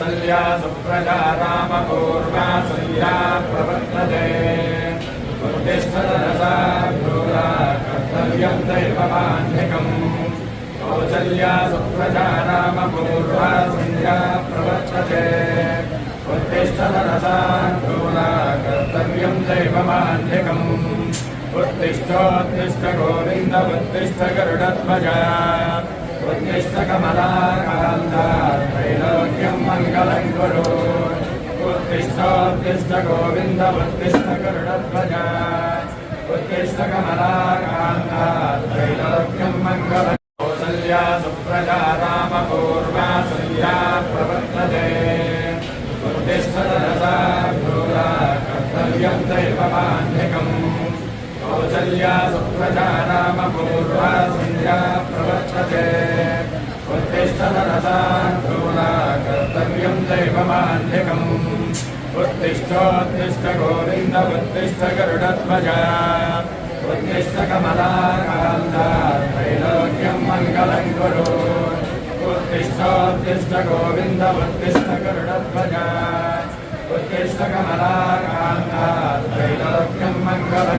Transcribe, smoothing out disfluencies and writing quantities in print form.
कौसल्या सुप्रजा रामपूर्वा सन्ध्या प्रवर्तते उत्तिष्ठतरसार्धूला कर्तव्यं दैवमान्धिकम् कौसल्या सुप्रजा रामपूर्वा सन्ध्या प्रवर्तते उत्तिष्ठतरसार्धूला कर्तव्यं दैवमान्धिकम् उत्तिष्ठोत्तिष्ठ गोविन्द उत्तिष्ठ गरुडध्वजा उत्तिष्ठ कमलाकान्ता त्रैलोक्यं मङ्गलं कुरु उत्तिष्ठोत्तिष्ठ गोविन्द उत्तिष्ठ गरुडध्वजा उत्तिष्ठ कमलाकान्ता त्रैलोक्यं मङ्गलं कौसल्या सुप्रजा रामपूर्वा सन्ध्या प्रवर्तते उत्तिष्ठतरसार्धूला कर्तव्यं दैवमान्धिकम् कौसल्या सुप्रजा रामपूर्वा सन्ध्या प्रवर्तते उत्तिष्ठतरसार्धूला कर्तव्यं दैवमान्धिकम् उत्तिष्ठोत्तिष्ठ गोविन्द उत्तिष्ठ गरुडध्वजा उत्तिष्ठ कमलाकान्ता त्रैलोक्यं मङ्गलं कुरु उत्तिष्ठोत्तिष्ठ गोविन्द उत्तिष्ठ गरुडध्वजा उत्तिष्ठ कमलाकान्ता त्रैलोक्यं